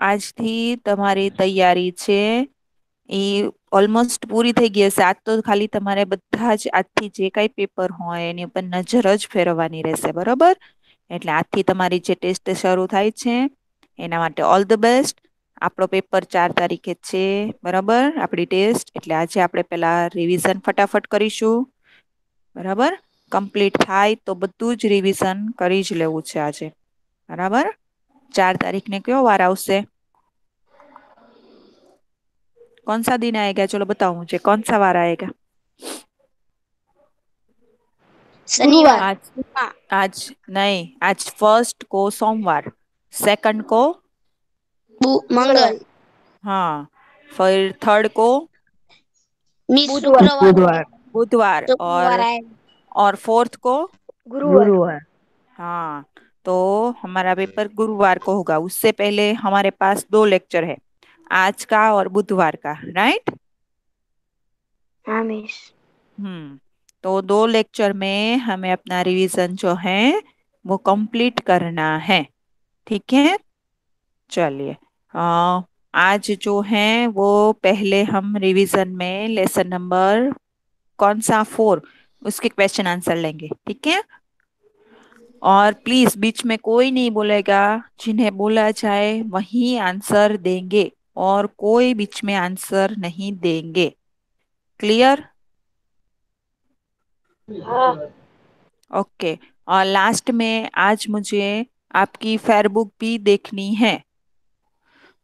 આજથી તમારી તૈયારી છે એ ઓલમોસ્ટ પૂરી થઈ ગઈ હશે. આજ તો ખાલી તમારે બધા જ આજથી જે કાંઈ પેપર હોય એની ઉપર નજર જ ફેરવવાની રહેશે, બરોબર? એટલે આજથી તમારી જે ટેસ્ટ શરૂ થાય છે એના માટે ઓલ ધ બેસ્ટ. આપણો પેપર 4 તારીખે છે, બરાબર? આપણી ટેસ્ટ. એટલે આજે આપણે પેલા રિવિઝન ફટાફટ કરીશું, બરાબર? કમ્પ્લીટ થાય તો બધું જ રિવિઝન કરી જ લેવું છે આજે, બરાબર? 4 तारीख ने क्यों वार आवશે? कौन सा दिन आएगा? चलो बताओ मुझे, कौन सा वार आएगा? शनिवार। आज आज नहीं, आज फर्स्ट को सोमवार, सेकंड को मंगल। हाँ, फिर थर्ड को मिस शुक्रवार। बुधवार, शुक्रवार आए। और फोर्थ को गुरुवार। हाँ। तो हमारा पेपर गुरुवार को होगा। उससे पहले हमारे पास 2 लेक्चर है, आज का और बुधवार का, राइट? हाँ मिस। तो 2 लेक्चर में हमें अपना रिवीजन जो है वो कंप्लीट करना है, ठीक है? चलिए, आज जो है वो पहले हम रिवीजन में लेसन नंबर कौन सा 4 उसके क्वेश्चन आंसर लेंगे, ठीक है? और प्लीज बीच में कोई नहीं बोलेगा, जिन्हें बोला जाए वही आंसर देंगे और कोई बीच में आंसर नहीं देंगे। क्लियर? हाँ। ओके। और लास्ट में आज मुझे आपकी फेयरबुक भी देखनी है,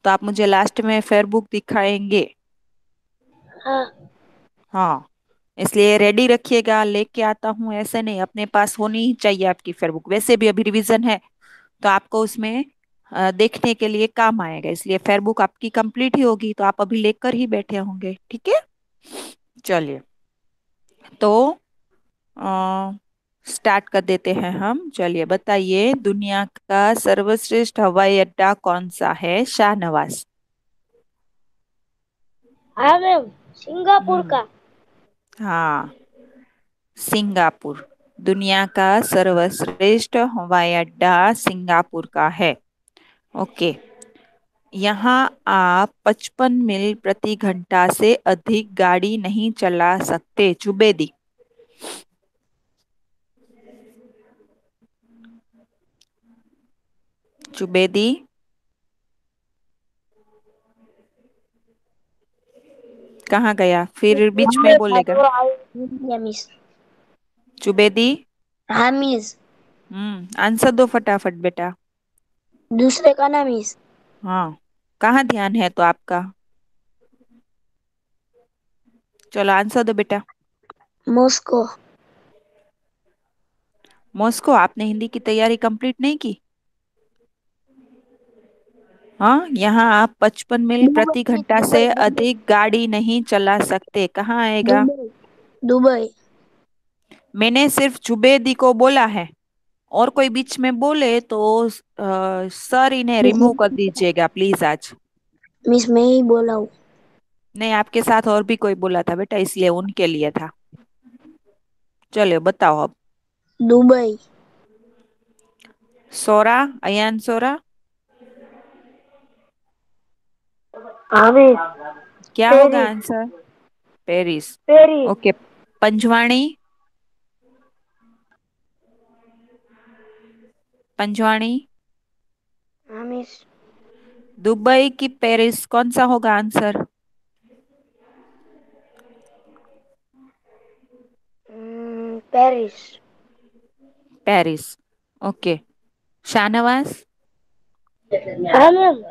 तो आप मुझे लास्ट में फेयरबुक दिखाएंगे। हाँ। हाँ, इसलिए रेडी रखिएगा, लेके आता हूँ ऐसे नहीं, अपने पास होनी ही चाहिए आपकी फेयरबुक। वैसे भी अभी रिवीजन है तो आपको उसमें देखने के लिए काम आएगा, इसलिए फेयरबुक आपकी कंप्लीट ही होगी तो आप अभी लेकर ही बैठे होंगे, ठीक है? चलिए, तो स्टार्ट कर देते हैं हम। चलिए बताइए, दुनिया का सर्वश्रेष्ठ हवाई अड्डा कौन सा है? शाहनवाज। हाँ मैम, सिंगापुर हम्म। का। हाँ, सिंगापुर। दुनिया का सर्वश्रेष्ठ हवाई अड्डा सिंगापुर का है। ओके। यहाँ आप 55 मील प्रति घंटा से अधिक गाड़ी नहीं चला सकते। जुबेदी। जुबेदी, कहाँ गया? फिर बीच में बोलेगा। मिस। जुबेदी। हाँ मिस। आंसर दो फटाफट बेटा। दूसरे का नाम मिस। हाँ, कहाँ ध्यान है तो आपका? चलो आंसर दो बेटा। मॉस्को। मॉस्को? आपने हिंदी की तैयारी कंप्लीट नहीं की? हाँ, यहाँ आप 55 मील प्रति दुबई। घंटा से दुबई। अधिक गाड़ी नहीं चला सकते। कहाँ आएगा? दुबई। दुबई। मैंने सिर्फ जुबेदी को बोला है, और कोई बीच में बोले तो सर इन्हें मिस रिमूव कर दीजिएगा प्लीज आज। मिस मैं ही बोला हूँ। नहीं, आपके साथ और भी कोई बोला था बेटा, इसलिए उनके लिए था। चलो बताओ अब। दुबई। सोरा, अयान सोरा, हाँ मिस। क्या होगा Paris. Answer? Paris. Paris. Okay. Panjwani. Panjwani. हाँ मिस। दुबई की पेरिस, कौन सा होगा answer? Paris. Paris. Okay. Shahnawaz. हाँ मैम।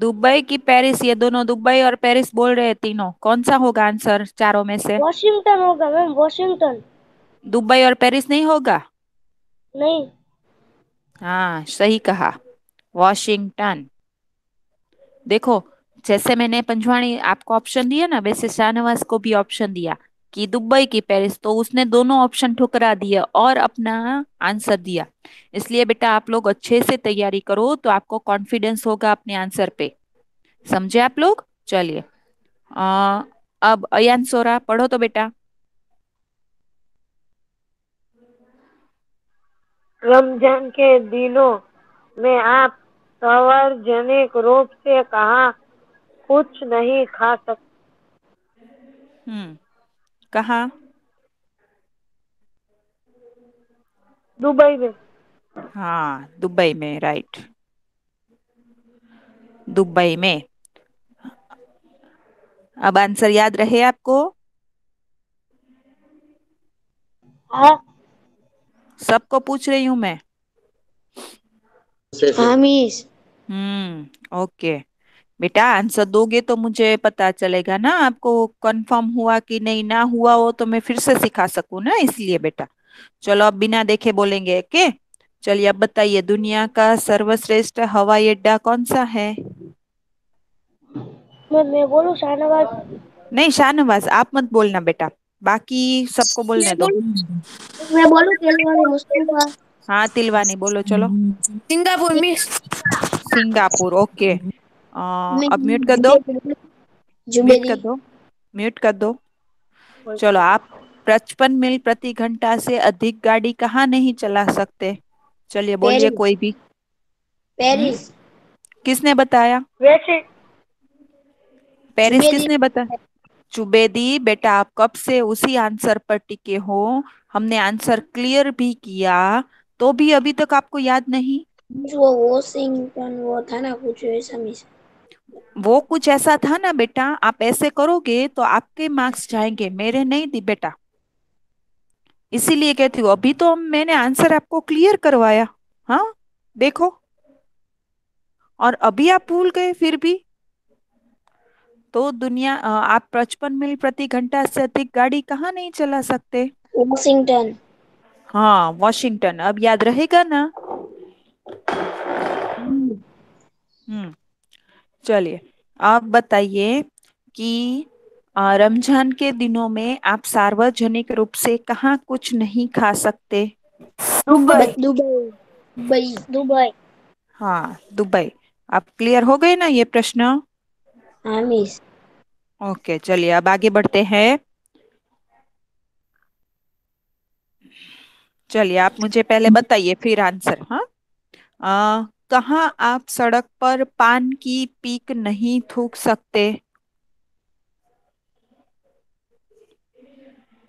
दुबई की पेरिस, ये दोनों दुबई और पेरिस बोल रहे हैं तीनों, कौन सा होगा आंसर चारों में से? वॉशिंगटन होगा मैम, वॉशिंगटन। दुबई और पेरिस नहीं होगा? नहीं। हाँ, सही कहा, वॉशिंगटन। देखो, जैसे मैंने पंजवाणी आपको ऑप्शन दिया ना, वैसे शाहनवाज को भी ऑप्शन दिया कि दुबई की पेरिस, तो उसने दोनों ऑप्शन ठुकरा दिए और अपना आंसर दिया। इसलिए बेटा आप लोग अच्छे से तैयारी करो तो आपको कॉन्फिडेंस होगा अपने आंसर पे। समझे आप लोग? चलिए, अ, अब अयान सोरा पढ़ो तो बेटा। रमजान के दिनों में आप सार्वजनिक रूप से कहाँ कुछ नहीं खा सकते? कहाँ? दुबई में। हाँ, दुबई में, राइट। दुबई में। अब आंसर याद रहे आपको? हाँ। सबको पूछ रही हूं मैं। हाँ मिस। ओके। बेटा आंसर दोगे तो मुझे पता चलेगा ना आपको कंफर्म हुआ कि नहीं, ना हुआ हो तो मैं फिर से सिखा सकूं ना, इसलिए बेटा। चलो अब बिना देखे बोलेंगे, ओके। चलिए अब बताइए, दुनिया का सर्वश्रेष्ठ हवाई अड्डा कौन सा है? मैं बोलूँ शाहनवाज? नहीं, शाहनवाज आप मत बोलना बेटा, बाकी सबको मैं बोलने दो। बोलूँ मैं बोलूँ तेलवानी मुस्तफा। हाँ, तिलवानी बोलो, चलो। Singapore miss. Singapore, okay. मैं अब म्यूट कर दो। म्यूट जुबेदी। कर दो। म्यूट कर दो। चलो आप 55 मील प्रति घंटा से अधिक गाड़ी कहाँ नहीं चला सकते? चलिए बोलिए पेरिस। कोई भी। हम्म पेरिस। किसने बताया? वैसे पेरिस जुबेदी। किसने बताया? चुबेदी बेटा, आप कब से उसी आंसर पर टिके हो? हमने आंसर क्लियर भी किया, तो भी अभी तक आपको याद नहीं। वो वॉशिंगटन वो था ना कुछ ऐसा मिस। वो कुछ ऐसा था ना बेटा, आप ऐसे करोगे तो आपके मार्क्स जाएंगे, मेरे नहीं दी बेटा। इसीलिए कहती हूँ, अभी तो मैंने आंसर आपको क्लियर करवाया। हाँ, देखो। और अभी आप भूल गए फिर भी। तो आप 55 मील प्रति घंटा से अधिक गाड़ी कहाँ नहीं चला सकते? वॉशिंगटन। हाँ, वॉशिंगटन, अब याद रहेगा ना? हम्म चलिए, आप बताइए कि रमजान के दिनों में आप सार्वजनिक रूप से कहाँ कुछ नहीं खा सकते? दुबई। दुबई। दुबई। दुबई। हाँ, दुबई। आप क्लियर हो गए ना ये प्रश्न? हाँ मिस। ओके, चलिए अब आगे बढ़ते हैं। चलिए आप मुझे पहले बताइए फिर आंसर। हाँ, कहाँ आप सड़क पर पान की पीक नहीं थूक सकते?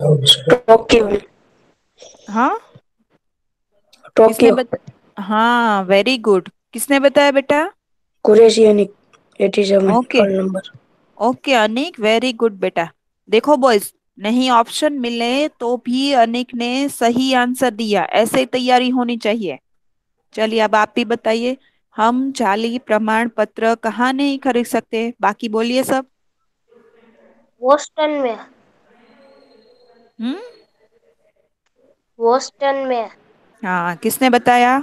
टोक्यो। हाँ, किसने टोक्यो। बता हाँ, वेरी गुड। किसने बताया बेटा? कुरेशियनिक 87 okay. Call number. Okay Anik, very good बेटा। देखो बॉयज, नहीं ऑप्शन मिले तो भी अनिक ने सही आंसर दिया, ऐसे ही तैयारी होनी चाहिए। चलिए अब आप भी बताइए, हम जाली प्रमाण पत्र कहाँ नहीं खरीद सकते? बाकी बोलिए सब। बोस्टन में। हम्म बोस्टन में। हाँ, किसने बताया?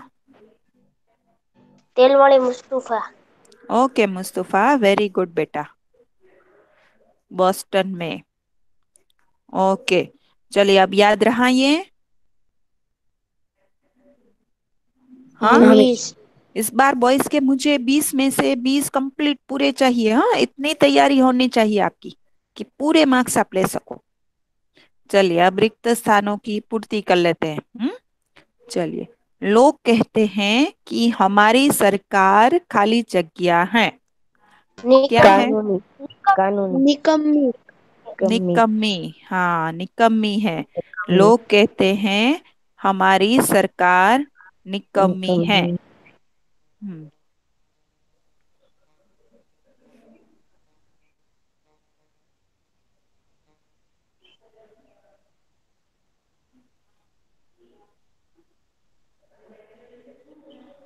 तेल वाले Mustafa. Okay Mustafa, very good बेटा। बॉस्टन में। ओके, चलिए अब याद रहा ये? हाँ हाँ, मिस। इस बार बॉयज के मुझे 20 में से 20 कंप्लीट पूरे चाहिए। हाँ, इतनी तैयारी होनी चाहिए आपकी कि पूरे मार्क्स आप ले सको। चलिए अब रिक्त स्थानों की पूर्ति कर लेते हैं। चलिए, लोग कहते हैं कि हमारी सरकार खाली जगह है। क्या है? कानूनी। कानूनी। निकम्मी। कम्मी। निकम्मी। हाँ, निकम्मी है। कम्मी। लोग कहते हैं हमारी सरकार निकम्मी है। निकम्मी। हम्म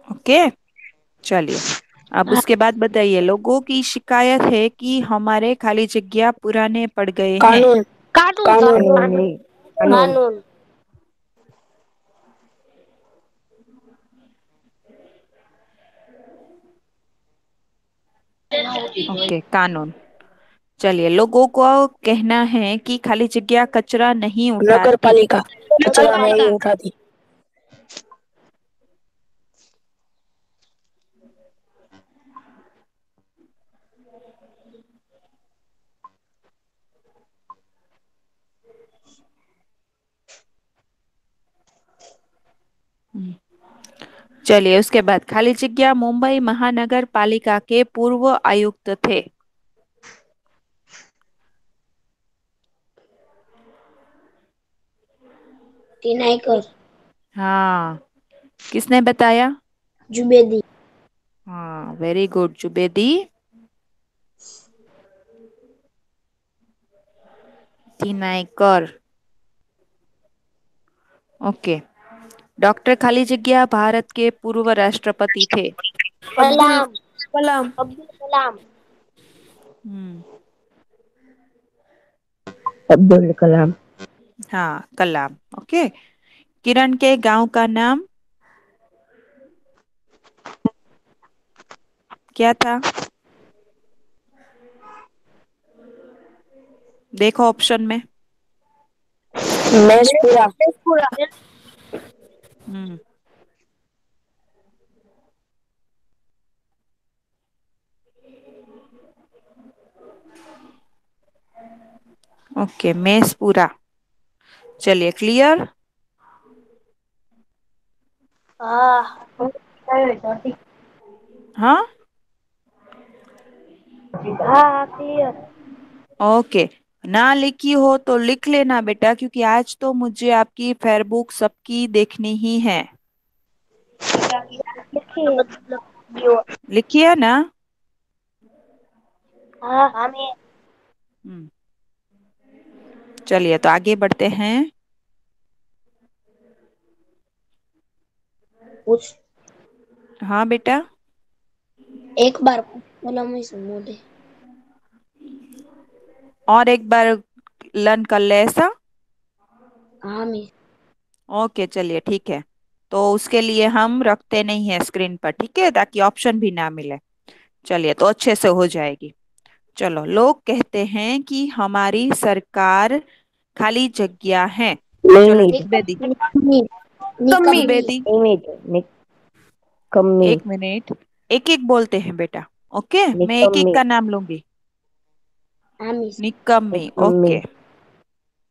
ओके, चलिए अब उसके बाद बताइए, लोगों की शिकायत है कि हमारे खाली जगह पुराने पड़ गए हैं। कानून। कानून। कानूनी। कानून। कानून। ओके, कानून। चलिए, लोगों को कहना है कि खाली जगह कचरा नहीं नगर उठाती। पालिका कचरा नहीं उठाती। चलिए उसके बाद खाली जगह मुंबई महानगर पालिका के पूर्व आयुक्त थे। टिनाइकर। हाँ, किसने बताया? जुबेदी। हाँ, very good जुबेदी Tinaikar. Okay. Doctor खाली जगह भारत के पूर्व राष्ट्रपति थे। कलाम। कलाम। अब्दुल कलाम। हम्म। अब्दुल कलाम। हाँ, कलाम। ओके। किरण के गांव का नाम क्या था? देखो ऑप्शन में। मैसपुरा। मैसपुरा। हम्म। ओके, मेसपुरा। चलिए, क्लियर। हाँ। हाँ। हाँ क्लियर। ओके। ना लिखी हो तो लिख लेना बेटा, क्योंकि आज तो मुझे आपकी फेयरबुक सबकी देखनी ही है। लिखिए। लिखिए ना। हाँ हमें। हम्म। चलिए तो आगे बढ़ते हैं। कुछ हाँ बेटा। एक बार बोला मैं सुन दे। और एक बार लर्न कर ले ऐसा। हाँ मैं। ओके, चलिए ठीक है। तो उसके लिए हम रखते नहीं है स्क्रीन पर, ठीक है, ताकि ऑप्शन भी ना मिले। चलिए तो अच्छे से हो जाएगी। चलो, लोग कहते हैं कि हमारी सरकार खाली जगह है। नहीं चलो नहीं। जुबेदी। निकम्मी। निकम्मी। जुबेदी। निकम्मी। निकम्मी। एक मिनट। एक एक बोलते हैं बेटा। ओके, मैं एक एक निकम्मी। का नाम लूंगी। आमी। निकम्मी। निकम्मी। ओके।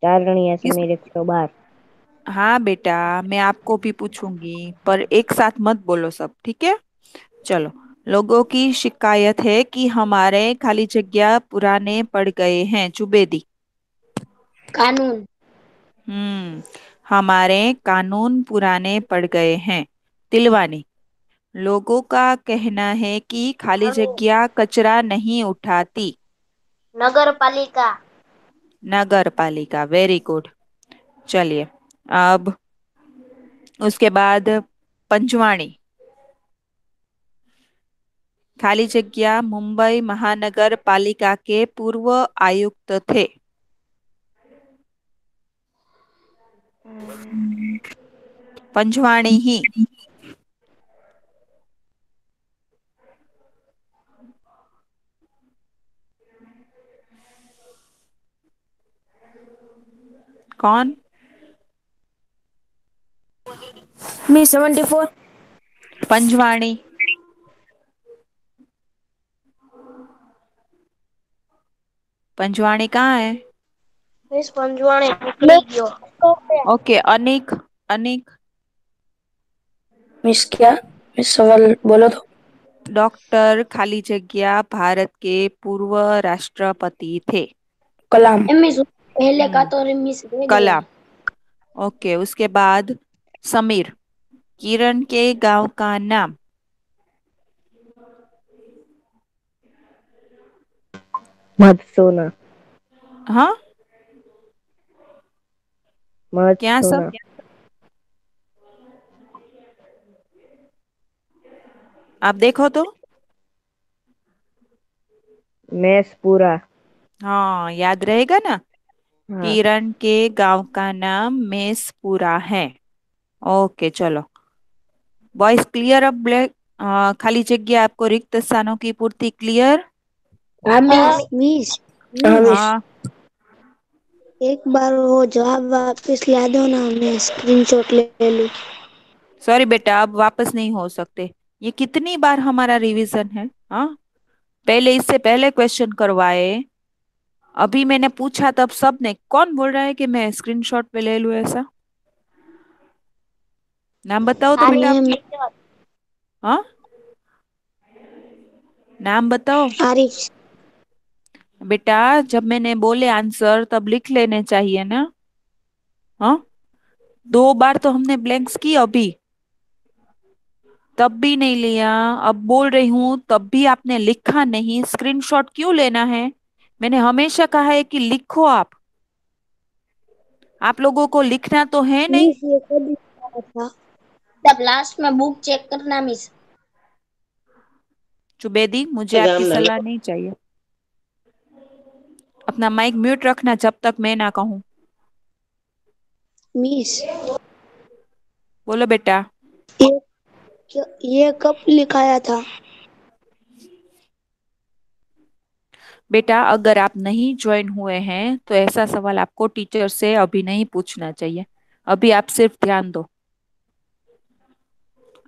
चारणी किस? समीर 112। हाँ बेटा, मैं आपको भी पूछूंगी, पर एक साथ मत बोलो सब, ठीक है। चलो। लोगों की शिकायत है कि हमारे खाली जगह पुराने पड़ गए हैं। जुबेदी। कानून। हम्म। हमारे कानून पुराने पड़ गए हैं। तिलवानी। लोगों का कहना है कि खाली अमीन। जगह कचरा नहीं उठाती। नगर पालिका। नगर पालिका। Very good. चलिए। अब उसके बाद पंचवाणी। खाली जगह मुंबई महानगर पालिका के पूर्व आयुक्त थे। पंचवाणी ही। कौन? मी 74। पंचवाणी। पंचवाणी कहाँ है? मिस पंजुआणे निकली गयो। ओके, अनिक। अनिक। मिस क्या? मिस सवाल बोलो तो। डॉक्टर खाली जगह भारत के पूर्व राष्ट्रपति थे। कलाम। मिस पहले का हम्म। तो मिस रह गया। कलाम। ओके, उसके बाद समीर। किरण के गांव का नाम। मधुसोना। हाँ। क्या सब? मधुसोना। आप देखो तो। मैसपुरा। हाँ, याद रहेगा ना। हाँ। किरण के गांव का नाम मेसपुरा है। ओके, चलो। Voice clear? अब ब्लैक खाली जगह आपको रिक्त स्थानों की पूर्ति क्लियर? हाँ मिस। मिस। हाँ मिस। हाँ। एक बार वो जवाब वापस ला दो ना, मैं स्क्रीनशॉट ले लूं। सॉरी बेटा, अब वापस नहीं हो सकते। ये कितनी बार हमारा रिवीजन है, हाँ। पहले इससे पहले क्वेश्चन करवाए। अभी मैंने पूछा तब सब ने, कौन बोल रहा है कि मैं स्क्रीनशॉट पे ले लूं ऐसा? नाम बताओ तो हाँ बेटा नहीं आप। है। हाँ, नाम बताओ। आरिफ। बेटा, जब मैंने बोले आंसर तब लिख लेने चाहिए ना। हाँ, 2 बार तो हमने ब्लैंक्स की अभी, तब भी नहीं लिया। अब बोल रही हूँ तब भी आपने लिखा नहीं, स्क्रीनशॉट क्यों लेना है? मैंने हमेशा कहा है कि लिखो आप लोगों को लिखना तो है नहीं। मिस ये कब लिखाया था? तब लास्ट में बुक चेक करना मिस। जुबेदी, मुझे आपकी सलाह नहीं चाहिए। अपना माइक म्यूट रखना जब तक मैं ना कहूँ। मिस बोलो बेटा। ये ये कब लिखाया था? बेटा, अगर आप नहीं ज्वाइन हुए हैं तो ऐसा सवाल आपको टीचर से अभी नहीं पूछना चाहिए। अभी आप सिर्फ ध्यान दो।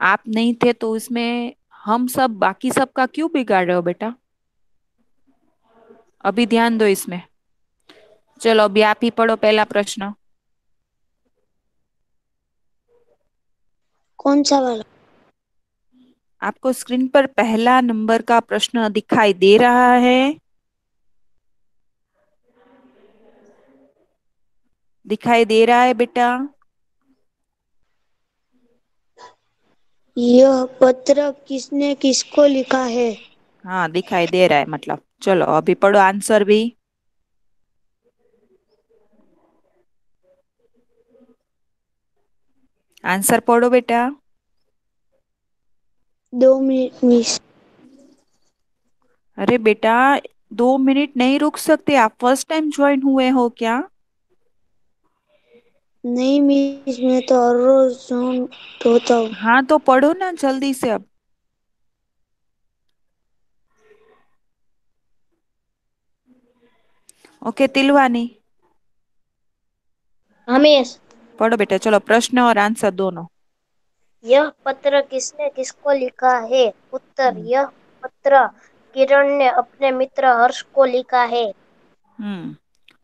आप नहीं थे तो इसमें हम सब बाकी सब का क्यों बिगाड़ रहे हो बेटा? अभी ध्यान दो इसमें। चलो अभी आप ही पढ़ो पहला प्रश्न। कौन सा वाला? आपको स्क्रीन पर पहला नंबर का प्रश्न दिखाई दे रहा है? दिखाई दे रहा है बेटा? यह पत्र किसने किसको लिखा है? हाँ, दिखाई दे रहा है मतलब। चलो अभी पढ़ो आंसर भी। आंसर पढ़ो बेटा। 2 मिनट मिस। अरे बेटा, 2 मिनट नहीं रुक सकते? आप फर्स्ट टाइम ज्वाइन हुए हो क्या? नहीं मिस, मैं तो हर रोज होता हूँ। हाँ तो पढ़ो ना जल्दी से अब। ओके तिलवानी, हमेश। पढ़ो बेटा। चलो प्रश्न और आंसर दोनों। यह पत्र किसने किसको लिखा है? उत्तर, हम्म। यह पत्र किरण ने अपने मित्र हर्ष को लिखा है। हम्म,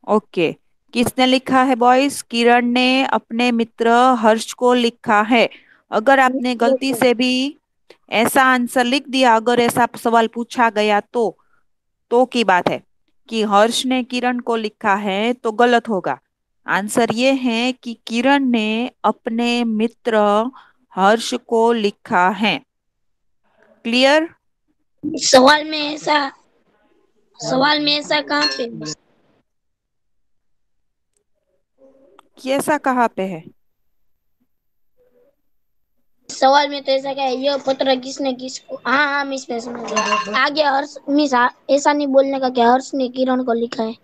ओके। किसने लिखा है बॉयज? किरण ने अपने मित्र हर्ष को लिखा है। अगर आपने गलती से भी ऐसा आंसर लिख दिया, अगर ऐसा सवाल पूछा गया तो की बात है कि हर्ष ने किरण को लिखा है तो गलत होगा। आंसर ये है कि किरण ने अपने मित्र हर्ष को लिखा है। क्लियर? सवाल में ऐसा सवाल में ऐसा कहाँ पे? कैसा कहाँ पे है? सवाल में तो ऐसा क्या है, यह पत्र किसने किसको। हाँ हाँ मिस, मैं समझ गया। आगे हर्ष मिस, ऐसा नहीं बोलने का कि हर्ष ने किरण को लिखा है।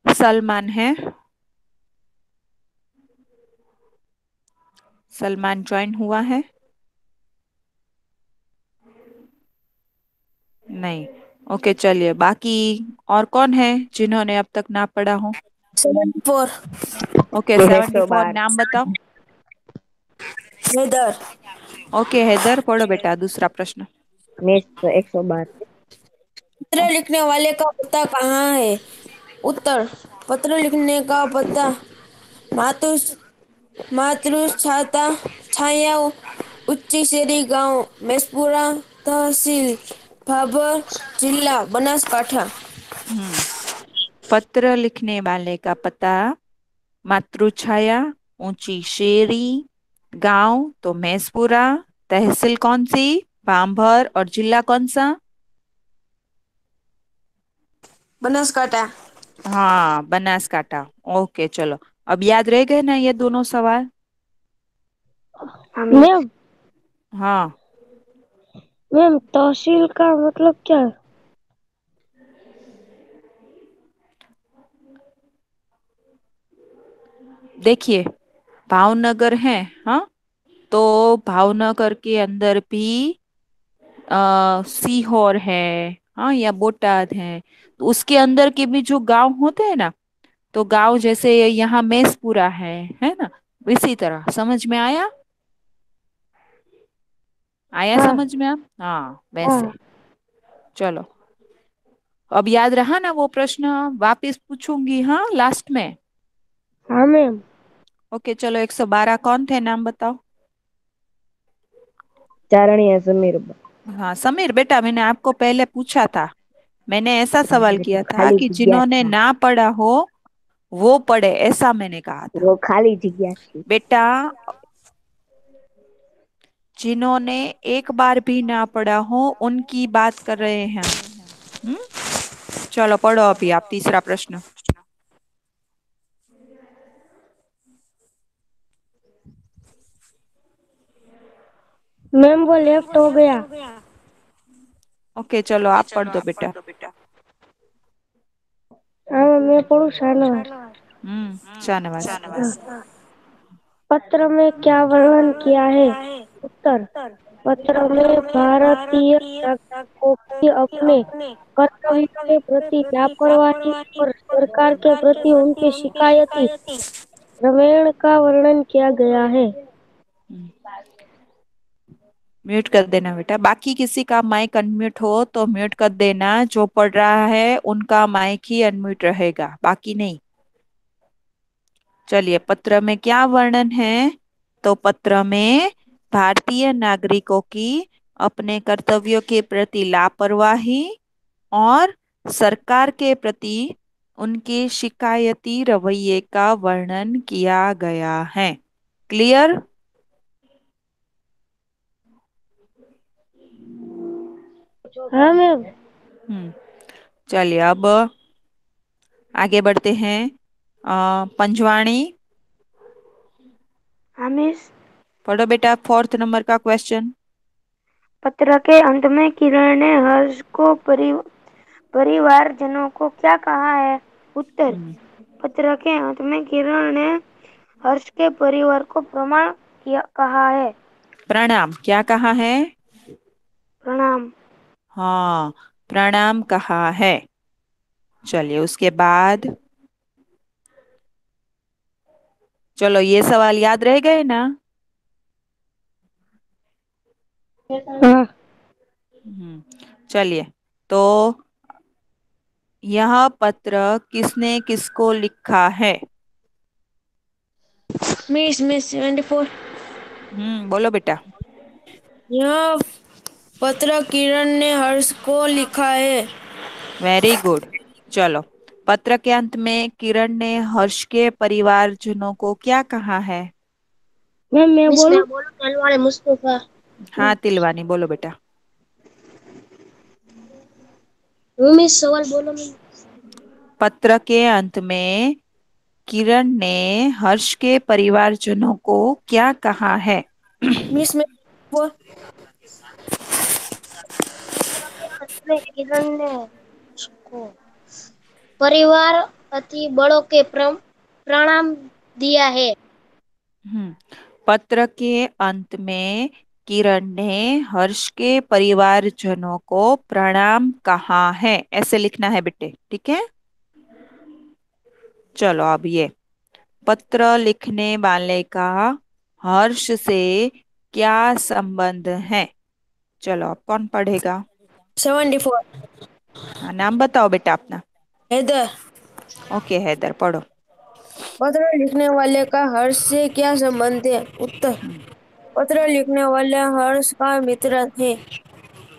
सलमान है। सलमान ज्वाइन हुआ है? नहीं। ओके चलिए, बाकी और कौन है जिन्होंने अब तक ना पढ़ा हो? 74। ओके, एक सौ 74 बार नाम बताओ। हैदर। ओके हैदर, पढ़ो बेटा दूसरा प्रश्न। मिस 112। पत्र लिखने वाले का पता कहाँ है? उत्तर, पत्र लिखने का पता मातृ मातृ छाता छाया उच्ची शेरी गांव मेसपुरा तहसील भाबर जिला बनासकांठा। हम्म, पत्र लिखने वाले का पता मातृछाया, ऊंची शेरी, गांव तो मैसपुरा, तहसील कौन सी? भांभर, और जिला कौन सा? बनासकांठा। हाँ, बनासकांठा। ओके चलो, अब याद रह गए ना ये दोनों सवाल? मैम, हाँ, मैम तहसील का मतलब क्या है? देखिए, भावनगर है, हाँ, तो भावनगर के अंदर भी सीहोर है, हाँ, या बोटाद है। तो उसके अंदर के भी जो गांव होते हैं ना, तो गांव जैसे यहाँ मेसपुरा है ना? इसी तरह समझ में आया? आया हाँ समझ में आप? हाँ वैसे। हाँ चलो, अब याद रहा ना वो प्रश्न? वापिस पूछूंगी हाँ लास्ट में। हाँ मैम। ओके चलो 112 कौन थे नाम बताओ। चारणिया समीर। हाँ समीर बेटा, मैंने आपको पहले पूछा था। मैंने ऐसा सवाल ये तो किया था खाली कि जग्या जिन्होंने था। ना पढ़ा हो वो पढ़े, ऐसा मैंने कहा था। वो खाली जग्या थी। बेटा, जिन्होंने एक बार भी ना पढ़ा हो उनकी बात कर रहे हैं हम। हम्म। चलो पढ़ो अभी आप तीसरा प्रश्न। मैम वो लेफ्ट हो गया। ओके चलो आप पढ़ दो बेटा। हाँ मैं पढ़ू शानवास। शाहनवाज। हाँ। पत्र में क्या वर्णन किया है? उत्तर, पत्र में भारतीय नागरिकों की अपने कर्तव्य के प्रति लापरवाही और सरकार के प्रति उनकी शिकायती रवैये का वर्णन किया गया है। म्यूट कर देना बेटा, बाकी किसी का माइक अनम्यूट हो तो म्यूट कर देना। जो पढ़ रहा है उनका माइक ही अनम्यूट रहेगा, बाकी नहीं। चलिए, पत्र में क्या वर्णन है? तो पत्र में भारतीय नागरिकों की अपने कर्तव्यों के प्रति लापरवाही और सरकार के प्रति उनके शिकायती रवैये का वर्णन किया गया है। क्लियर? हाँ मैम। हम्म। चलिए अब आगे बढ़ते हैं। पंजवाणी, हाँ मिस। पढ़ो बेटा फोर्थ नंबर का क्वेश्चन। पत्र के अंत में किरण ने हर्ष को परिवारजनों को क्या कहा है? उत्तर, हम्म, पत्र के अंत में किरण ने हर्ष के परिवार को कहा है। प्रणाम क्या कहा है? प्रणाम। हाँ, प्रणाम कहा है। चलिए उसके बाद, चलो ये सवाल याद रह गए ना? हाँ चलिए, तो यह पत्र किसने किसको लिखा है? Miss miss 74। बोलो बेटा। यह पत्र किरण ने हर्ष को लिखा है। Very good. चलो, पत्र के अंत में किरण ने हर्ष के परिवारजनों को क्या कहा है? मैम मैं मिस मैं बोलूं? बोलूं तलवाड़े मुस्तफा। हाँ तिलवानी, बोलो बेटा। मिस सवाल बोलो मैं। पत्र के अंत में किरण ने हर्ष के परिवारजनों को क्या कहा है? मिस मैं वो किरण ने उसको परिवार अति बड़ों के प्रणाम दिया है। हम्म, पत्र के अंत में किरण ने हर्ष के परिवारजनों को प्रणाम कहा है, ऐसे लिखना है बेटे, ठीक है? चलो अब ये पत्र लिखने वाले का हर्ष से क्या संबंध है? चलो अब कौन पढ़ेगा? 74। हाँ नाम बताओ बेटा अपना। हैदर। ओके हैदर, पढ़ो। पत्र लिखने वाले का हर्ष से क्या संबंध है? उत्तर, हम्म पत्र लिखने वाले हर्ष का मित्र है।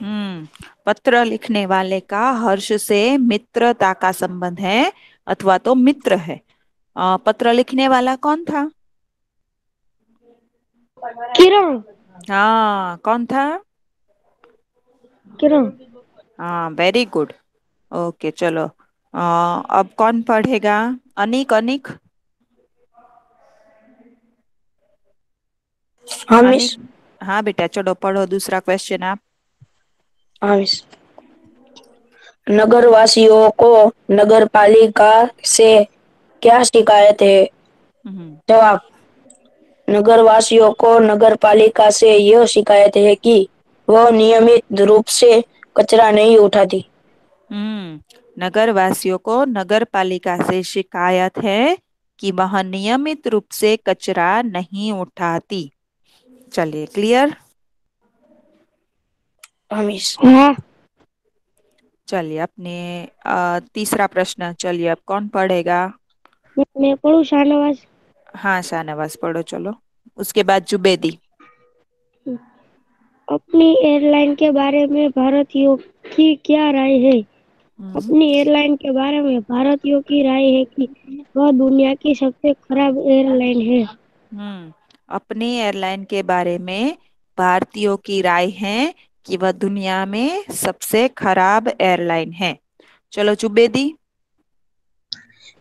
हम्म, पत्र लिखने वाले का हर्ष से मित्रता का संबंध है अथवा तो मित्र है। पत्र लिखने वाला कौन था? किरण। हाँ कौन था? किरण। हाँ वेरी गुड। ओके चलो, अब कौन पढ़ेगा? अनिक, अनिक। हाँ अनिक, मिस। हाँ बेटा चलो पढ़ो दूसरा क्वेश्चन आप। हाँ मिस। नगर वासियों को नगर पालिका से क्या शिकायत है? हम्म जवाब, नगर वासियों को नगर पालिका से यह शिकायत है कि वह नियमित रूप से कचरा नहीं उठाती। नगर वासियों को नगर पालिका से शिकायत है कि वह नियमित रूप से कचरा नहीं उठाती। चलिए क्लियर? हाँ मिस। हाँ चलिए अपने तीसरा प्रश्न, चलिए अब कौन पढ़ेगा? मैं पढ़ू शाहनवाज। हाँ शाहनवाज पढ़ो चलो। उसके बाद जुबेदी। अपनी एयरलाइन के बारे में भारतीयों की क्या राय है? हम्म अपनी एयरलाइन के बारे में भारतीयों की राय है कि वह दुनिया की सबसे खराब एयरलाइन है। हम्म अपनी एयरलाइन के बारे में भारतीयों की राय है कि वह दुनिया में सबसे खराब एयरलाइन है। चलो जुबेदी।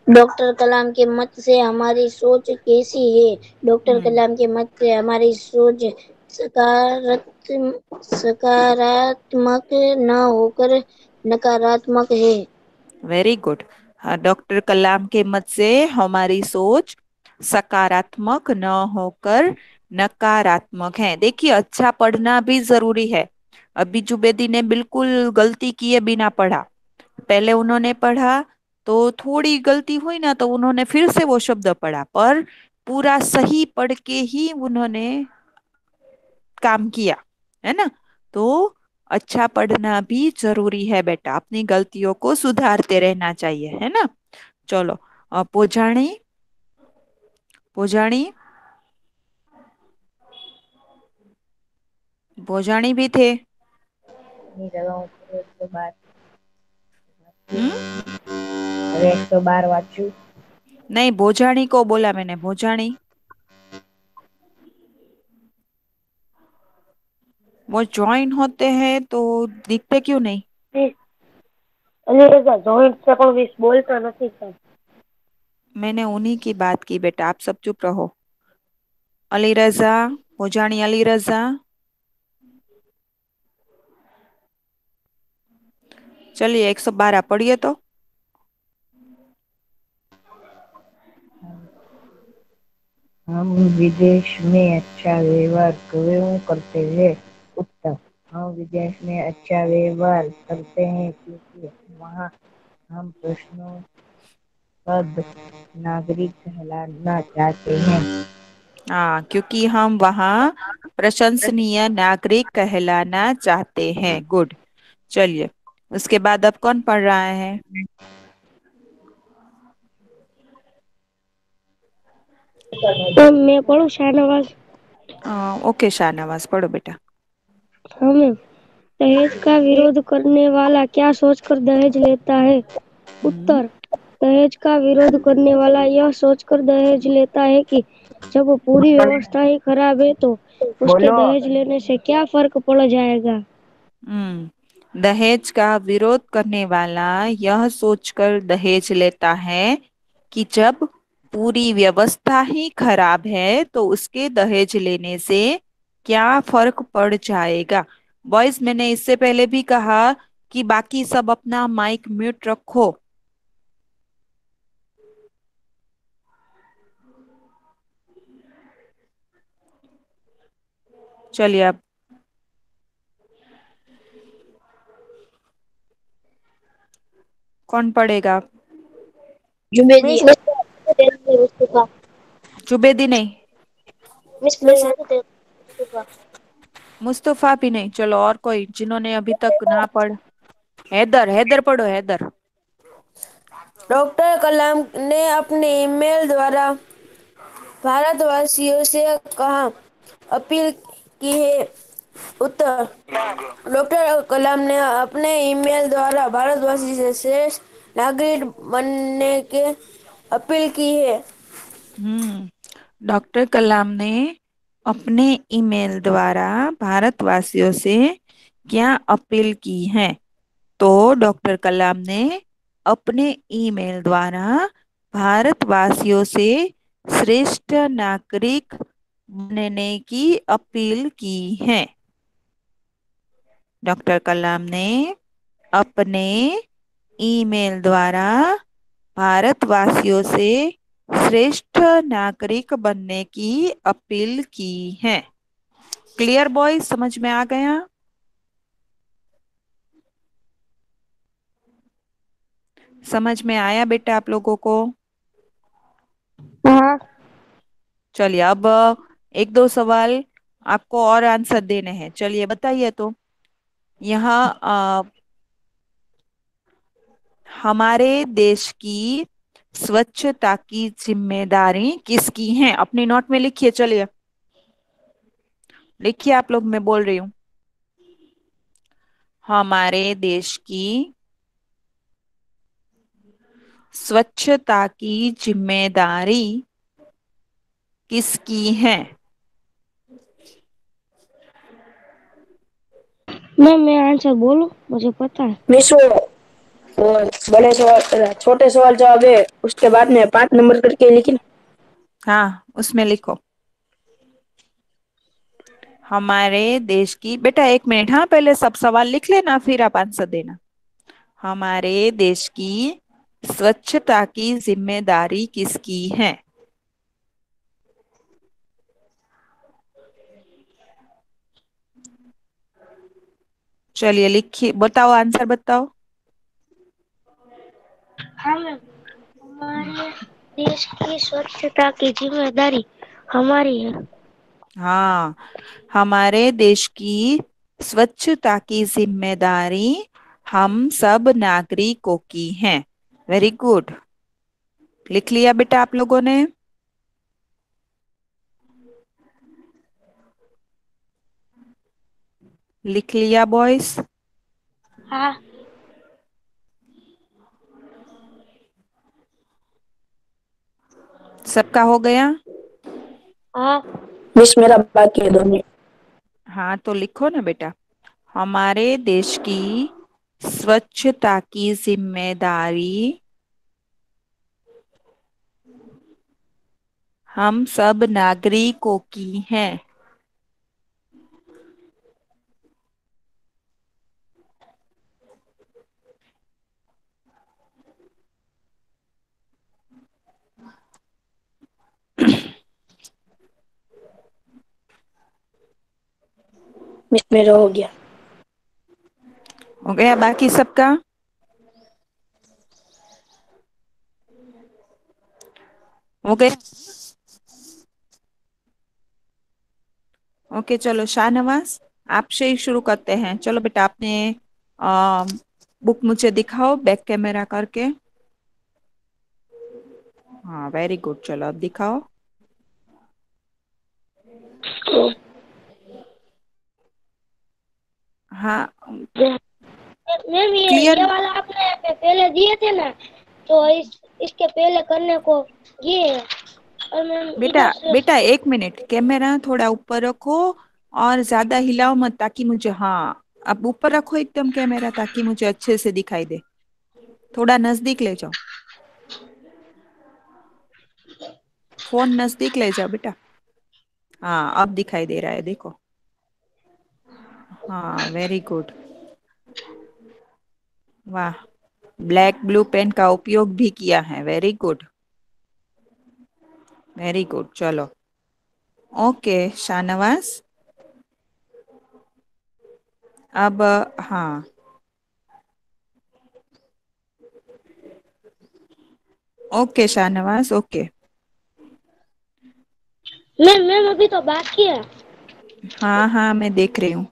डॉक्टर कलाम के मत से हमारी सोच कैसी है? डॉक्टर हम्म कलाम के मत से हमारी सोच सकारात्मक न होकर नकारात्मक है। Very good. हाँ, डॉक्टर कलाम के मत से हमारी सोच सकारात्मक न होकर नकारात्मक है। देखिए अच्छा पढ़ना भी जरूरी है। अभी जुबेदी ने बिल्कुल गलती किए बिना पढ़ा। पहले उन्होंने पढ़ा तो थोड़ी गलती हुई ना तो उन्होंने फिर से वो शब्द पढ़ा, पर पूरा सही पढ़ के ही उन्होंने काम किया, है ना। तो अच्छा पढ़ना भी जरूरी है बेटा, अपनी गलतियों को सुधारते रहना चाहिए, है ना। चलो पोजाणी। पोजाणी। पोजाणी भी थे। ની જગા ઉપર 112 हम्म હવે 112 વાંચ્યું. नहीं भोजाणी को बोला मैंने, भोजाणी। वो ज्वाइन होते हैं तो दिखते क्यों नहीं? अलीरजा जॉइंट से कोई विश बोलता नहीं सर। मैंने उन्हीं की बात की बेटा, आप सब चुप रहो। अली रजा। भोजाणी अली रजा। चलिए 112 पढ़िए तो। हम विदेश में अच्छा व्यवहार क्यों करते हैं? उत्तर, हम विदेश में अच्छा व्यवहार करते हैं क्योंकि वहाँ हम प्रश्नोत्तर नागरिक कहलाना चाहते हैं। हाँ, क्योंकि हम वहाँ प्रशंसनीय नागरिक कहलाना चाहते हैं। गुड। चलिए उसके बाद अब कौन पढ़ रहा है? तो मैं पढ़ूं शाहनवाज? ओके शाहनवाज पढ़ो बेटा। हमें दहेज का विरोध करने वाला क्या सोचकर दहेज लेता है? हम्म उत्तर, दहेज का विरोध करने वाला यह सोचकर दहेज लेता है कि जब पूरी व्यवस्था ही खराब है तो उसके बोलो. दहेज लेने से क्या फर्क पड़ जाएगा। दहेज का विरोध करने वाला यह सोचकर दहेज लेता है कि जब पूरी व्यवस्था ही खराब है तो उसके दहेज लेने से क्या फर्क पड़ जाएगा। बॉयज मैंने इससे पहले भी कहा कि बाकी सब अपना माइक म्यूट रखो। चलिए अब कौन पढ़ेगा? जुबेदी। मिस जुबेदी नहीं। मिस प्लीज मुस्तफा भी नहीं। चलो और कोई जिन्होंने अभी तक ना पढ़। हैदर, हैदर पढ़ो हैदर। डॉक्टर कलाम ने अपने ईमेल द्वारा भारतवासियों से कहा अपील की है। उत्तर, डॉक्टर कलाम ने अपने ईमेल द्वारा भारतवासी से श्रेष्ठ नागरिक बनने की अपील की है। डॉक्टर कलाम ने अपने ईमेल द्वारा भारतवासियों से क्या अपील की है? तो डॉक्टर कलाम ने अपने ईमेल द्वारा भारतवासियों से श्रेष्ठ नागरिक बनने की अपील की है। डॉक्टर कलाम ने अपने ईमेल द्वारा भारतवासियों से श्रेष्ठ नागरिक बनने की अपील की है। क्लियर बॉयज, समझ में आ गया? समझ में आया बेटा आप लोगों को? हाँ। चलिए अब एक दो सवाल आपको और आंसर देने हैं। चलिए बताइए तो। यहाँ हमारे देश की स्वच्छता की जिम्मेदारी किसकी है? अपनी नोट में लिखिए, चलिए लिखिए आप लोग, मैं बोल रही हूँ। हमारे देश की स्वच्छता की जिम्मेदारी किसकी है? मैं आंसर बोलूं, मुझे पता है। मिस वो बड़े सवाल छोटे सवाल जवाब है, उसके बाद में 5 नंबर करके लिखी। हाँ, उसमें लिखो हमारे देश की। बेटा एक मिनट, हाँ पहले सब सवाल लिख लेना फिर आप आंसर देना। हमारे देश की स्वच्छता की जिम्मेदारी किसकी है? चलिए लिखिए, बताओ आंसर बताओ। हाँ मैम, हमारे देश की स्वच्छता की जिम्मेदारी हमारी है। हाँ, हमारे देश की स्वच्छता की जिम्मेदारी हम सब नागरिकों की है। वेरी गुड, लिख लिया बेटा आप लोगों ने? लिख लिया बॉयज? हाँ। सबका हो गया? हाँ। मिस मेरा बाकी है 2 मिनट। हाँ तो लिखो ना बेटा। हमारे देश की स्वच्छता की जिम्मेदारी हम सब नागरिकों की है। मिस मेरा हो गया। हो गया बाकी सबका? हो गया? ओके चलो शाहनवाज, आपसे ही शुरू करते हैं। चलो बेटा आपने बुक मुझे दिखाओ बैक कैमरा करके। हाँ वेरी गुड, चलो अब दिखाओ। हाँ मैम ये क्लियर? वाला आपने पहले दिए थे ना, तो इसके पहले करने को ये है। और मैम बेटा इधर से बेटा एक मिनट, कैमरा थोड़ा ऊपर रखो और ज्यादा हिलाओ मत ताकि मुझे, हाँ अब ऊपर रखो एकदम कैमरा ताकि मुझे अच्छे से दिखाई दे। थोड़ा नजदीक ले जाओ, फोन नजदीक ले जाओ बेटा। हाँ अब दिखाई दे रहा है, देखो। हाँ वेरी गुड, वाह, ब्लैक ब्लू पेन का उपयोग भी किया है, वेरी गुड वेरी गुड। चलो ओके शाहनवाज, अब हाँ ओके शाहनवाज ओके। मैम अभी तो बाकी है। हाँ हाँ मैं देख रही हूँ।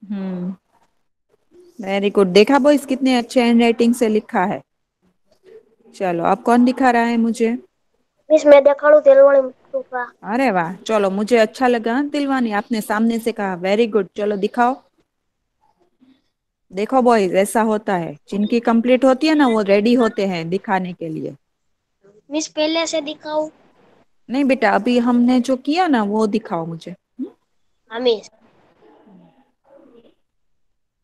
हम्म, वेरी गुड, देखा बॉयज कितने अच्छे हैंड राइटिंग से लिखा है। चलो अब कौन दिखा रहा है मुझे? मिस मैं दिखाड़ू तेलवाड़ी का। अरे वाह, चलो मुझे अच्छा लगा दिलवानी, आपने सामने से कहा, वेरी गुड। चलो दिखाओ। देखो बॉयज ऐसा होता है, जिनकी कंप्लीट होती है ना वो रेडी होते हैं दिखाने के लिए। मिस पहले से दिखाऊं? नहीं बेटा, अभी हमने जो किया ना वो दिखाओ मुझे। हाँ मिस।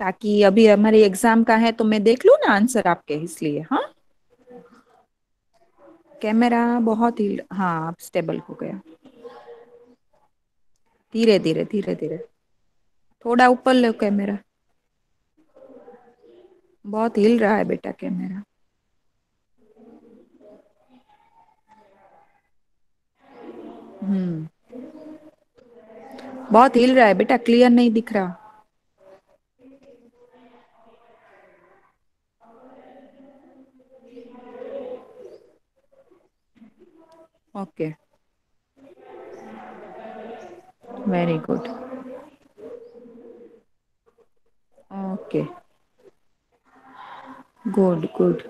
ताकि अभी हमारी एग्जाम का है तो मैं देख लूँ ना आंसर आपके, इसलिए। हाँ कैमरा बहुत ही, हाँ अब स्टेबल हो गया। धीरे धीरे धीरे धीरे, थोड़ा ऊपर लो कैमरा, बहुत हिल रहा है बेटा कैमरा। हम्म, बहुत हिल रहा है बेटा, क्लियर नहीं दिख रहा। Okay very good. Okay, good good.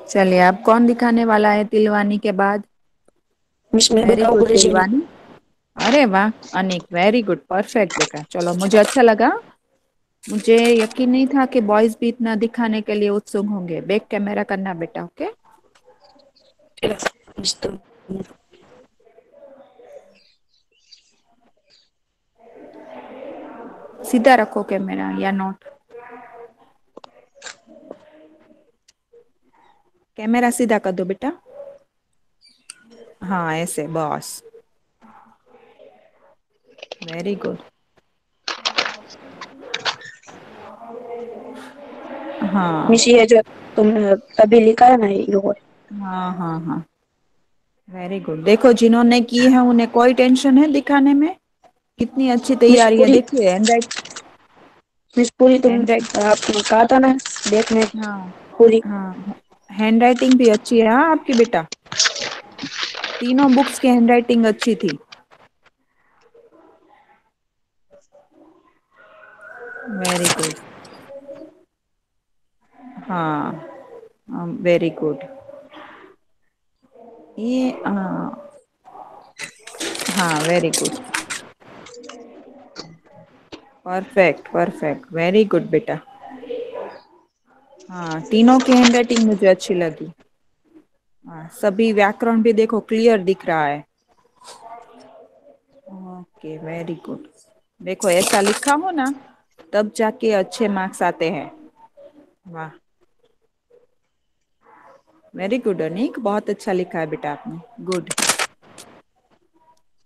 चलिए, अब कौन दिखाने वाला है तिलवानी के बाद? मिस मैं वेरी बताऊँ गुड पूरे चीनी। तिलवानी। अरे वाह अनिक, वेरी गुड, परफेक्ट बेटा। चलो, मुझे अच्छा लगा। मुझे यकीन नहीं था कि बॉयज भी इतना दिखाने के लिए उत्सुक होंगे। बैक कैमरा करना बेटा, ओके। मिस तो सीधा रखो कैमरा या नोट। कैमरा सीधा कर दो बेटा। हाँ, ऐसे बॉस। Very good. मिस हाँ ये जो तुमने तभी लिखा है ना ये हो। हाँ हाँ हाँ, वेरी गुड। देखो, जिन्होंने की है उन्हें कोई टेंशन है दिखाने में। कितनी अच्छी मिस तैयारी है, पूरी देखिए मिस पूरी तुम हैंड राइट। आपने कहा था ना देखने हाँ पूरी। हाँ, हैंड राइटिंग भी अच्छी है हाँ आपकी बेटा। तीनों बुक्स की हैंड राइटिंग अच्छी थी। Very good. हाँ, वेरी गुड। ये हाँ, very good, perfect perfect, very good बेटा। हाँ, तीनों की हैंड राइटिंग मुझे अच्छी लगी। हाँ, सभी व्याकरण भी देखो क्लियर दिख रहा है। Okay, very good. देखो, ऐसा लिखा हो ना तब जाके अच्छे मार्क्स आते हैं। वाह, वेरी गुड अनीक, बहुत अच्छा लिखा है बेटा आपने। गुड।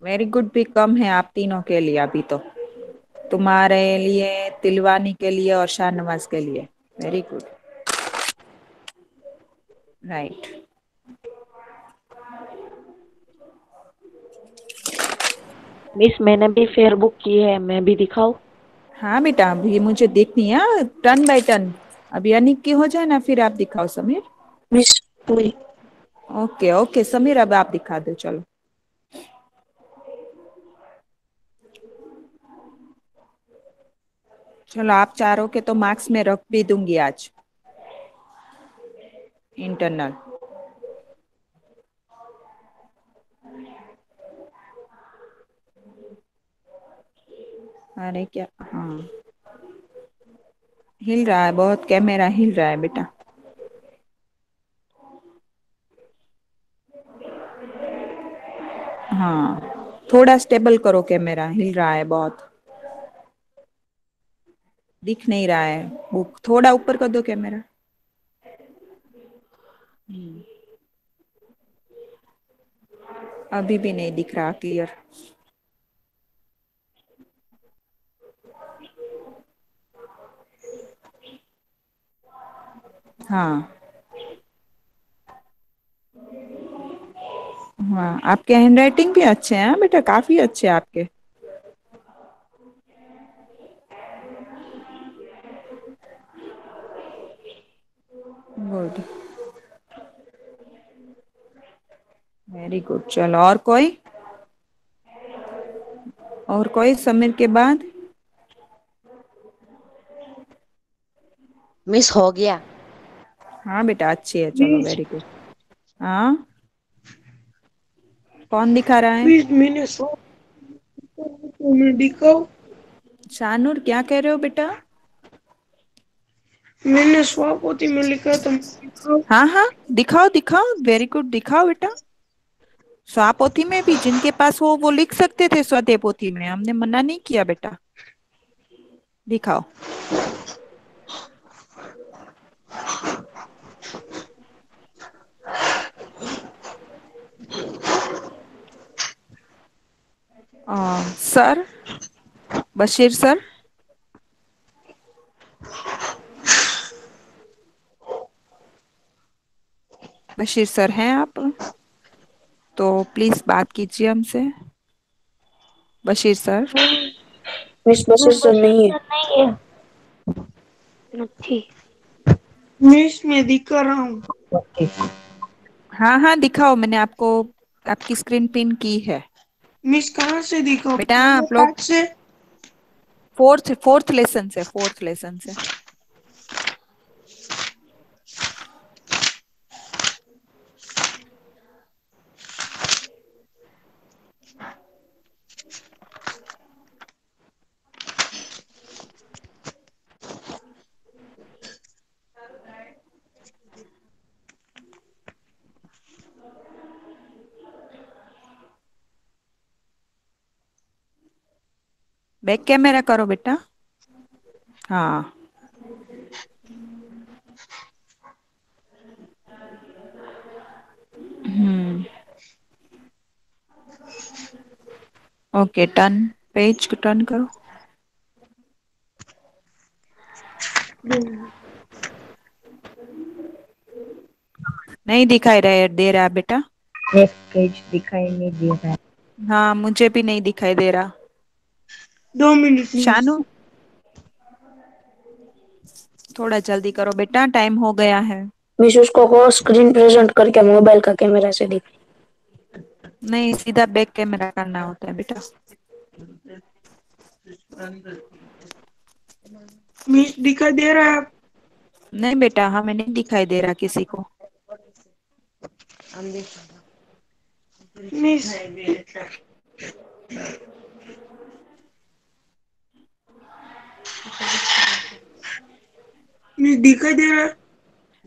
वेरी गुड भी कम है आप तीनों के लिए अभी तो। तुम्हारे लिए, तिलवानी के लिए और शाहनवाज के लिए। Very good, right. मिस मैंने भी फेयर बुक की है, मैं भी दिखाऊं? हाँ बेटा, अभी मुझे देखनी है टर्न बाय टर्न। अभी अनिक की हो जाए ना, फिर आप दिखाओ समीर। मिस पूरी ओके ओके समीर, अब आप दिखा दो चलो। चलो, आप चारों के तो मार्क्स में रख भी दूंगी आज, इंटरनल। अरे क्या, हाँ, हिल रहा है बहुत, कैमरा हिल रहा है बेटा। हाँ, थोड़ा स्टेबल करो, कैमरा हिल रहा है बहुत, दिख नहीं रहा है बुक। थोड़ा ऊपर कर दो कैमरा। अभी भी नहीं दिख रहा क्लियर। हाँ हाँ, आपके हैंड राइटिंग भी अच्छे हैं बेटा, काफी अच्छे हैं आपके। Good, very good. चलो, और कोई? और कोई समीर के बाद? मिस हो गया। हाँ बेटा, अच्छी है, चलो वेरी गुड। हाँ, कौन दिखा रहा है? मिस मैंने सो तुम्हें दिखाओ। शानूर, क्या कह रहे हो बेटा? मैंने स्वापोती में लिखा तुम दिखाओ। हाँ हाँ, दिखाओ दिखाओ, वेरी गुड, दिखाओ बेटा। स्वापोथी में भी जिनके पास हो वो लिख सकते थे, स्वदे पोथी में हमने मना नहीं किया बेटा। दिखाओ। Sir, Bashir sir, Bashir sir हैं आप? तो प्लीज बात कीजिए हमसे, Bashir sir. Miss Bashir sir बस नहीं है। ऐसा नहीं है। નથી। मिस मैं दिखा रहा हूँ। हाँ हाँ, दिखाओ, मैंने आपको आपकी स्क्रीन पिन की है मिस कहाँ से दिखाओ? बेटा। पहले आप लोग पार्ट से? फोर्थ लेसन से, फोर्थ लेसन से। बैक कैमरा करो बेटा। हाँ, ओके, टर्न, पेज को टर्न करो। नहीं दिखाई दे रहा बेटा। एक पेज दिखाई नहीं दे रहा है। हाँ, मुझे भी नहीं दिखाई दे रहा। 2 मिनट मिस। शानू, थोड़ा जल्दी करो बेटा, टाइम हो गया है। मिस उसको को स्क्रीन प्रेजेंट करके मोबाइल का कैमरा से दिख। नहीं, सीधा बैक कैमरा करना होता है बेटा। मिस दिखाई दे रहा है? नहीं बेटा, हमें नहीं दिखाई दे रहा किसी को। मिस मिस दिखाई दे रहा है?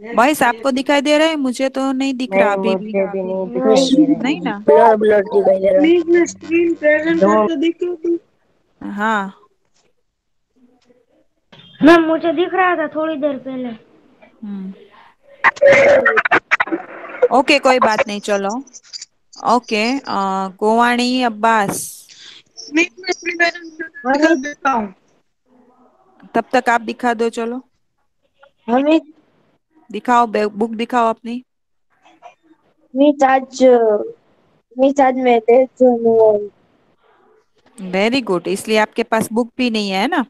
वॉइस आपको दिखाई दे रहा है? मुझे तो नहीं दिख रहा नहीं, अभी भी। मुझे भी नहीं दिखाई मिस दे रहा नहीं है। ना? ब्लर ब्लर दिखाई दे रहा है। मिस मैं स्क्रीन प्रेजेंट दो करके दिखा दूँ? हाँ, मैम मुझे दिख रहा था थोड़ी देर पहले। ओके, कोई बात नहीं, चलो। ओके, गोवाणी अब्बास, मिस मैं स्क्रीन प्रेजेंट दिखा हमें देता हूँ। तब तक आप दिखा दो, चलो। हमें दिखाओ, बुक दिखाओ अपनी। मिस आज मैं देख हूँ। वेरी गुड, इसलिए आपके पास बुक भी नहीं है ना?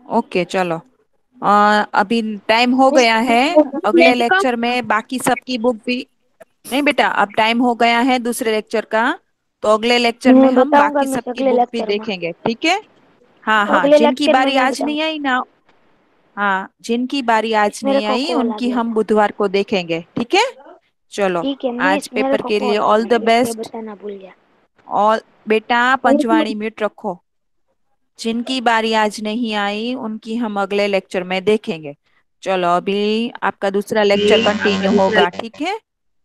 ओके, चलो। अभी टाइम हो मिस गया है। अगले लेक्चर में बाकी सबकी बुक भी। नहीं बेटा, अब टाइम हो गया है दूसरे लेक्चर का। तो अगले लेक्चर में मैं हम बताऊंगा बाकी मिस सबकी अगले बुक भी लेक्चर में। देखेंगे, ठीक है? हाँ हाँ, अगले जिनकी लेक्चर में बारी मैं आज नहीं बताऊंगा। आई ना। हाँ, जिनकी बारी आज मेरे नहीं को आई कॉल आ उनकी गया हम था। बुधवार को देखेंगे, ठीक है? चलो, ठीक है आज मिस, मेरे पेपर को के लिए कॉल आ ऑल गया द था इसलिए बेस्ट। बताना भूल गया। ऑल बेटा, पंचवाणी म्यूट रखो। जिनकी बारी आज नहीं आई उनकी हम अगले लेक्चर में देखेंगे। चलो, अभी आपका दूसरा लेक्चर कंटिन्यू होगा, ठीक है?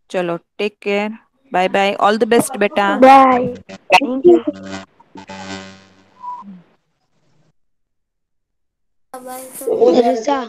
चलो, take care, bye bye, all the best बेटा। Bye, thank you. भाई रिसा